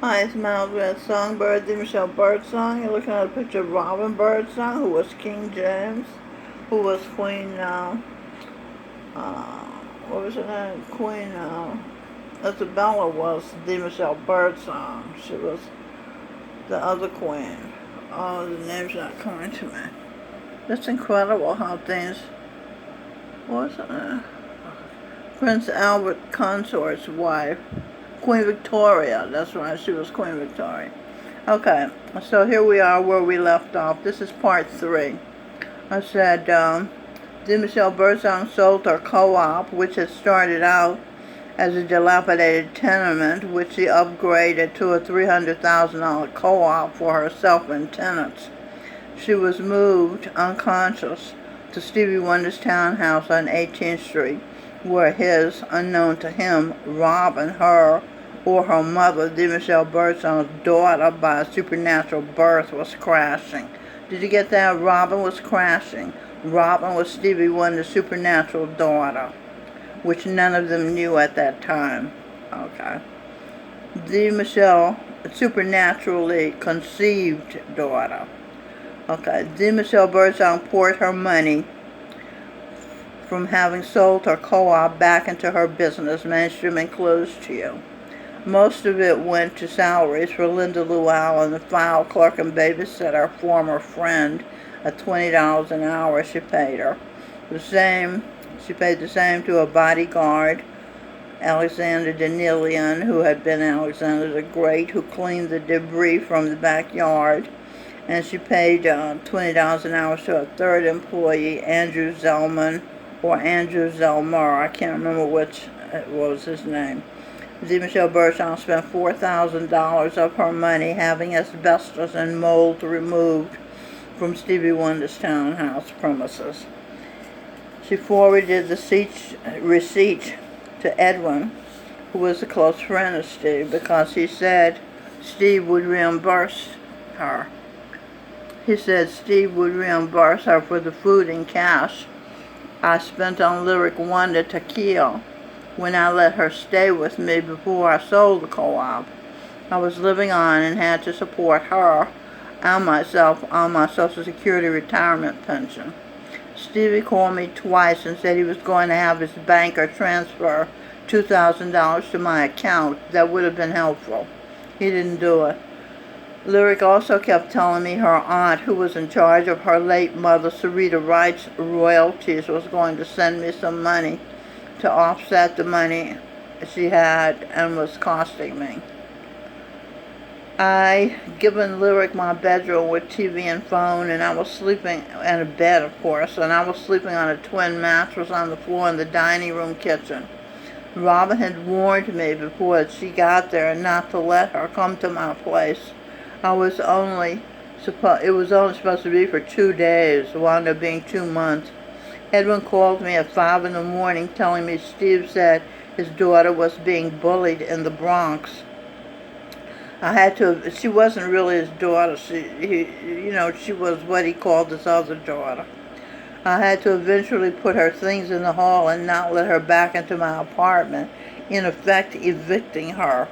Hi, it's Miles with Songbird, the Michelle Birdsong. You're looking at a picture of Robin Birdsong, who was King James, who was Queen, uh, what was her name? Queen, Isabella was the Michelle Birdsong. She was the other queen. Oh, the name's not coming to me. It's incredible how things, what was it? Prince Albert Consort's wife. Queen Victoria, that's right, she was Queen Victoria. Okay, so here we are where we left off. This is part 3. I said, the Michelle Birdsong sold her co-op, which had started out as a dilapidated tenement, which she upgraded to a $300,000 co-op for herself and tenants. She was moved unconscious to Stevie Wonder's townhouse on 18th Street, where his, unknown to him, Robin, her mother, the Michelle Birdsong's daughter by a supernatural birth, was crashing. Did you get that? Robin was crashing. Robin was Stevie Wonder's supernatural daughter, which none of them knew at that time. Okay. The Michelle supernaturally conceived daughter. Okay. The Michelle Birdsong poured her money from having sold her co-op back into her business, Mainstream Enclosed to You. Most of it went to salaries for Linda Lou Allen, the file clerk and babysitter, former friend, at $20 an hour she paid her. She paid the same to a bodyguard, Alexander Danilian, who had been Alexander the Great, who cleaned the debris from the backyard. And she paid $20 an hour to a third employee, Andrew Zellman, or Andrew Zelmer, I can't remember which was his name. The Michelle Birdsong spent $4,000 of her money having asbestos and mold removed from Stevie Wonder's townhouse premises. She forwarded the receipt to Edwin, who was a close friend of Steve, because he said Steve would reimburse her. He said Steve would reimburse her for the food in cash I spent on Lyric Wonder Tequila when I let her stay with me before I sold the co-op. I was living on and had to support her and myself on my Social Security retirement pension. Stevie called me twice and said he was going to have his banker transfer $2,000 to my account. That would have been helpful. He didn't do it. Lyric also kept telling me her aunt, who was in charge of her late mother, Sarita Wright's royalties, was going to send me some money to offset the money she had and was costing me. I given Lyric my bedroom with TV and phone, and I was sleeping in a bed, of course, and I was sleeping on a twin mattress on the floor in the dining room kitchen. Robin had warned me before she got there not to let her come to my place. It was only supposed to be for 2 days. It wound up being 2 months. Edwin called me at 5 in the morning telling me Steve said his daughter was being bullied in the Bronx. She wasn't really his daughter. She was what he called his other daughter. I had to eventually put her things in the hall and not let her back into my apartment, in effect evicting her.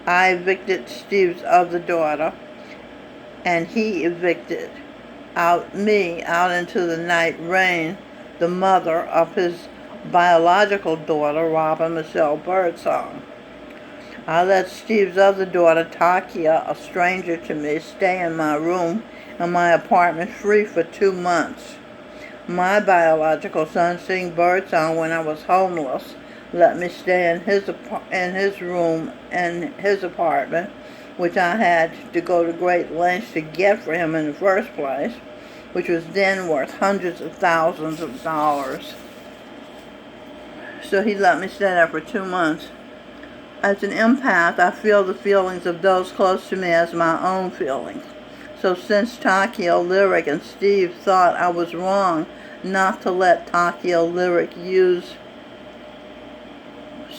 I evicted Steve's other daughter, and he evicted me out into the night rain, the mother of his biological daughter, Robin Michelle Birdsong. I let Steve's other daughter, Takia, a stranger to me, stay in my room in my apartment free for 2 months. My biological son, seeing Birdsong when I was homeless, let me stay in his room in his apartment, which I had to go to great lengths to get for him in the first place, which was then worth hundreds of thousands of dollars. So he let me stay there for 2 months. As an empath, I feel the feelings of those close to me as my own feelings. So since Takia, Lyric, and Steve thought I was wrong not to let Takia, Lyric use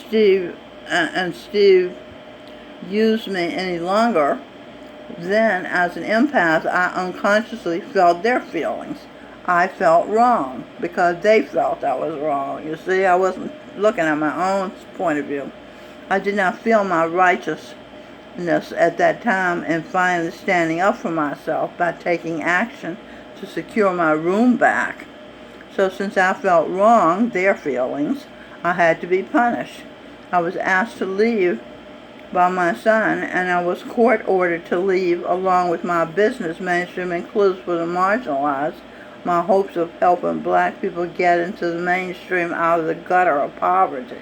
Steve used me any longer, then as an empath, I unconsciously felt their feelings. I felt wrong because they felt I was wrong. You see, I wasn't looking at my own point of view. I did not feel my righteous at that time and finally standing up for myself by taking action to secure my room back. So since I felt wrong, their feelings, I had to be punished. I was asked to leave by my son, and I was court ordered to leave along with my business, Mainstream Includes for the Marginalized, my hopes of helping black people get into the mainstream out of the gutter of poverty.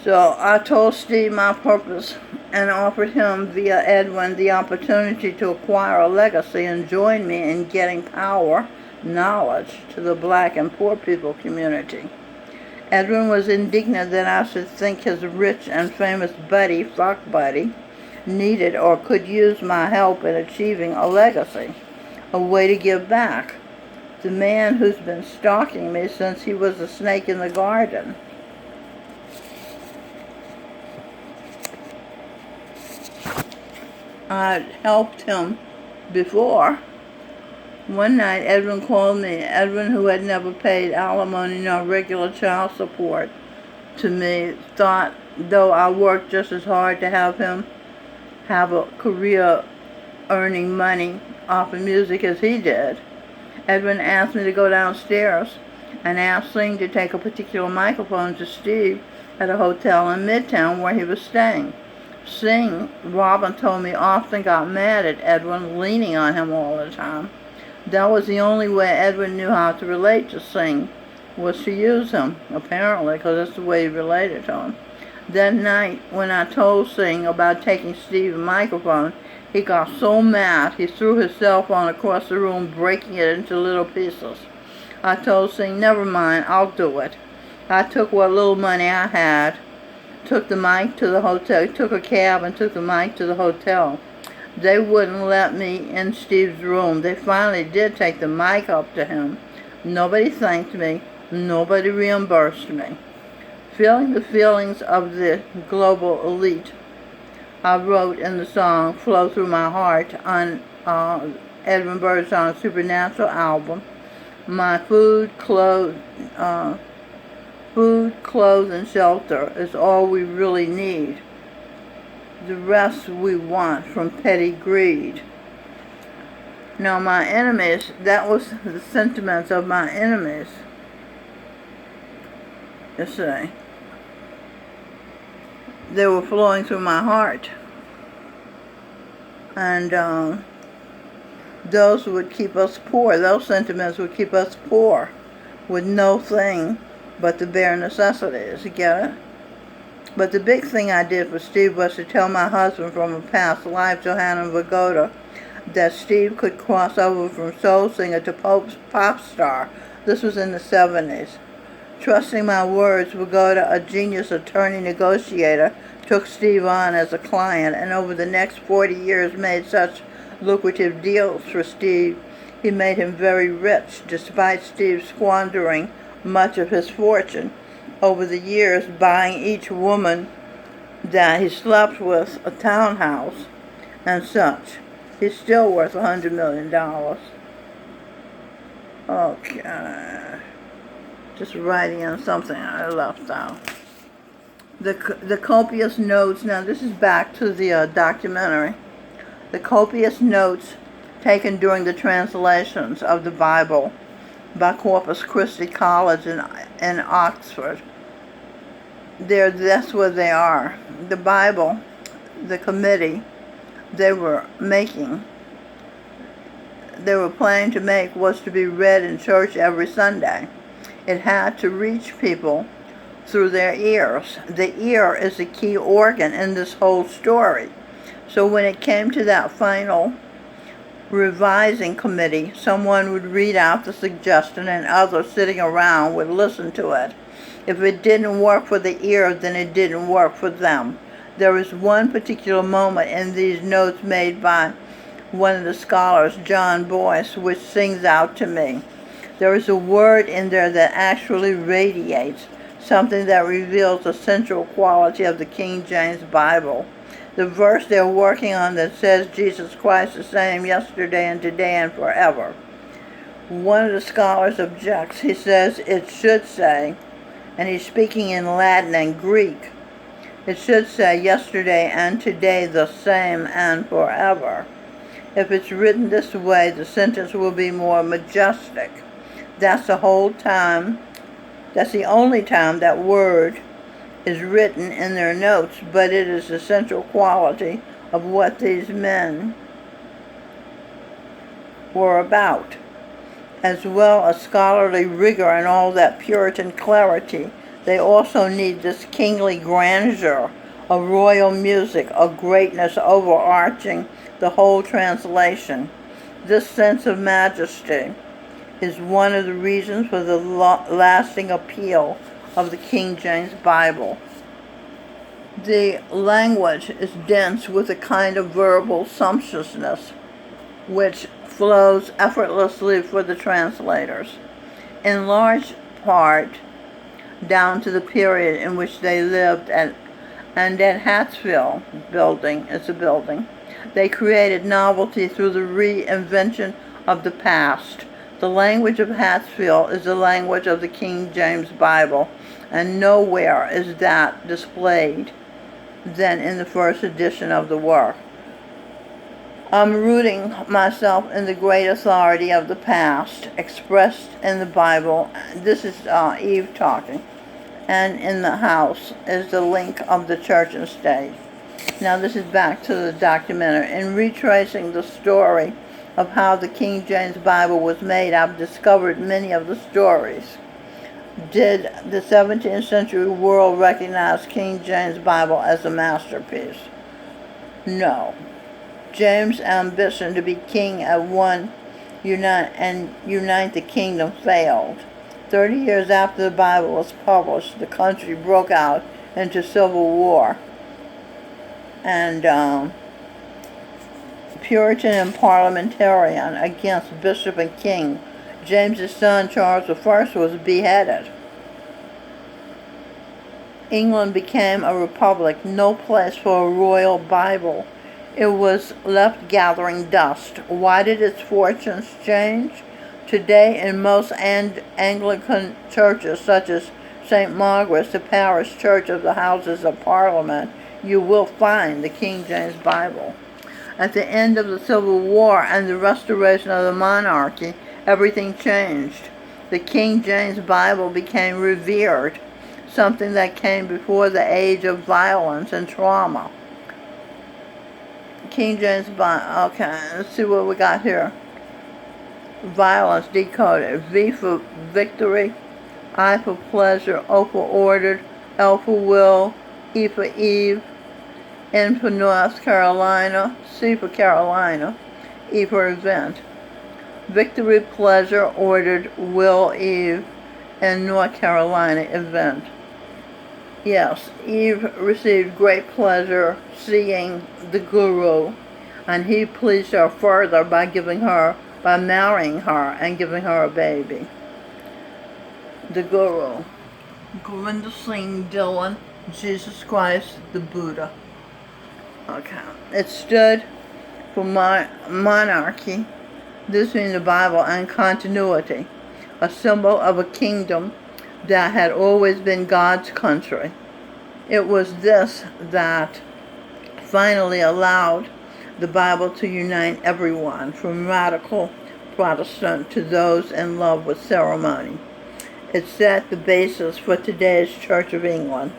So I told Steve my purpose and offered him via Edwin the opportunity to acquire a legacy and join me in getting power, knowledge to the black and poor people community. Edwin was indignant that I should think his rich and famous buddy, fuck buddy, needed or could use my help in achieving a legacy, a way to give back. The man who's been stalking me since he was a snake in the garden. I'd helped him before. One night, Edwin called me. Edwin, who had never paid alimony nor regular child support to me, thought, though I worked just as hard to have him have a career earning money off of music as he did. Edwin asked me to go downstairs and asked Sing to take a particular microphone to Steve at a hotel in Midtown where he was staying. Sing, Robin told me, often got mad at Edwin, leaning on him all the time. That was the only way Edwin knew how to relate to Sing, was to use him, apparently, because that's the way he related to him. That night, when I told Sing about taking Steve's microphone, he got so mad he threw his cell phone across the room, breaking it into little pieces. I told Sing, never mind, I'll do it. I took what little money I had, took the mic to the hotel, took a cab and took the mic to the hotel. They wouldn't let me in Steve's room. They finally did take the mic up to him. Nobody thanked me. Nobody reimbursed me. Feeling the feelings of the global elite, I wrote in the song Flow Through My Heart on Edwin Birdsong's Supernatural album. My food, clothes, and shelter is all we really need. The rest we want from petty greed. Now my enemies, that was the sentiments of my enemies. You see. They were flowing through my heart. And those would keep us poor. Those sentiments would keep us poor with no thing but the bare necessities. You get it? But the big thing I did for Steve was to tell my husband from a past life, Johanna Vagoda, that Steve could cross over from soul singer to pop star. This was in the 70s. Trusting my words, Vagoda, a genius attorney negotiator, took Steve on as a client, and over the next 40 years made such lucrative deals for Steve. He made him very rich, despite Steve squandering much of his fortune over the years, buying each woman that he slept with a townhouse and such. He's still worth $100 million. Okay. Just writing on something I left out. The copious notes, now this is back to the documentary. The copious notes taken during the translations of the Bible by Corpus Christi College in Oxford. That's where they are. The Bible, the committee they were planning to make was to be read in church every Sunday. It had to reach people through their ears. The ear is the key organ in this whole story. So when it came to that final revising committee, someone would read out the suggestion and others sitting around would listen to it. If it didn't work for the ear, then it didn't work for them. There is one particular moment in these notes made by one of the scholars, John Boyce, which sings out to me. There is a word in there that actually radiates, something that reveals the central quality of the King James Bible. The verse they're working on that says Jesus Christ the same yesterday and today and forever. One of the scholars objects. He says it should say, and he's speaking in Latin and Greek, It should say yesterday and today the same and forever. If it's written this way, the sentence will be more majestic. That's the only time that word is written in their notes, but it is the central quality of what these men were about, as well as scholarly rigor and all that Puritan clarity. They also need this kingly grandeur of royal music, of greatness overarching the whole translation. This sense of majesty is one of the reasons for the lasting appeal of the King James Bible. The language is dense with a kind of verbal sumptuousness which flows effortlessly for the translators, in large part down to the period in which they lived at Hatfield building. It's a building. They created novelty through the reinvention of the past. The language of Hatfield is the language of the King James Bible, and nowhere is that displayed than in the first edition of the work. I'm rooting myself in the great authority of the past expressed in the Bible. This is Eve talking. And in the house is the link of the church and state. Now this is back to the documentary. In retracing the story of how the King James Bible was made, I've discovered many of the stories. Did the 17th century world recognize King James Bible as a masterpiece? No. James' ambition to be king at one unite the kingdom failed. 30 years after the Bible was published, the country broke out into civil war. And Puritan and parliamentarian against bishop and king. James's son, Charles I, was beheaded. England became a republic, no place for a royal Bible. It was left gathering dust. Why did its fortunes change? Today, in most Anglican churches, such as St. Margaret's, the parish church of the Houses of Parliament, you will find the King James Bible. At the end of the Civil War and the restoration of the monarchy, everything changed. The King James Bible became revered, something that came before the age of violence and trauma. King James Bible, okay, let's see what we got here. Violence decoded. V for victory, I for pleasure, O for ordered, L for will, E for Eve, N for North Carolina, C for Carolina, E for event. Victory, pleasure, ordered, will, Eve, and North Carolina event. Yes, Eve received great pleasure seeing the Guru, and he pleased her further by marrying her and giving her a baby. The Guru. Govinda Singh Dhillon, Jesus Christ, the Buddha. Okay. It stood for monarchy, this being the Bible, and continuity, a symbol of a kingdom that had always been God's country. It was this that finally allowed the Bible to unite everyone, from radical Protestant to those in love with ceremony. It set the basis for today's Church of England.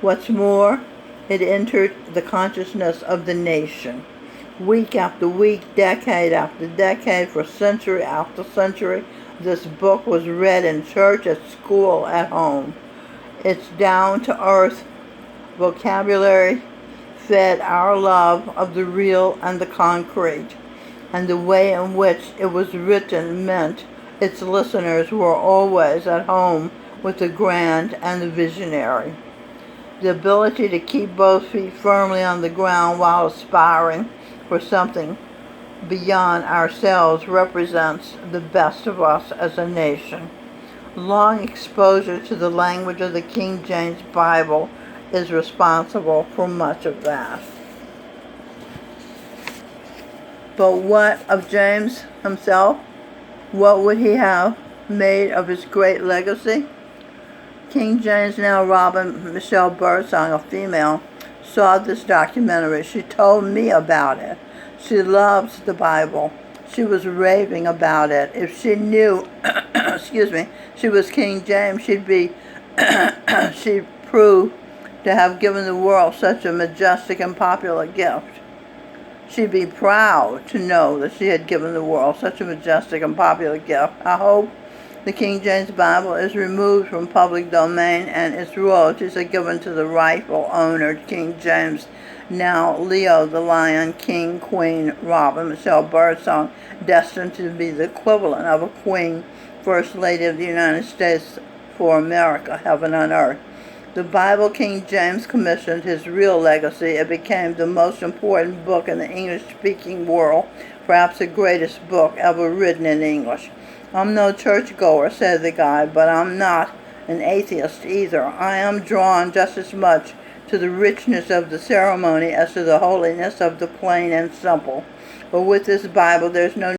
What's more, it entered the consciousness of the nation. Week after week, decade after decade, for century after century, this book was read in church, at school, at home. Its down-to-earth vocabulary fed our love of the real and the concrete, and the way in which it was written meant its listeners were always at home with the grand and the visionary. The ability to keep both feet firmly on the ground while aspiring for something beyond ourselves represents the best of us as a nation. Long exposure to the language of the King James Bible is responsible for much of that. But what of James himself? What would he have made of his great legacy? King James, now Robin Michelle Birdsong, a female, saw this documentary. She told me about it. She loves the Bible. She was raving about it. If she knew, excuse me, she was King James, she'd prove to have given the world such a majestic and popular gift. She'd be proud to know that she had given the world such a majestic and popular gift. I hope the King James Bible is removed from public domain and its royalties are given to the rightful owner, King James, now Leo the Lion, King, Queen, Robin Michelle Birdsong, destined to be the equivalent of a queen, First Lady of the United States for America, heaven on earth. The Bible King James commissioned his real legacy. It became the most important book in the English-speaking world, perhaps the greatest book ever written in English. I'm no churchgoer, said the guy, but I'm not an atheist either. I am drawn just as much to the richness of the ceremony as to the holiness of the plain and simple. But with this Bible, there's no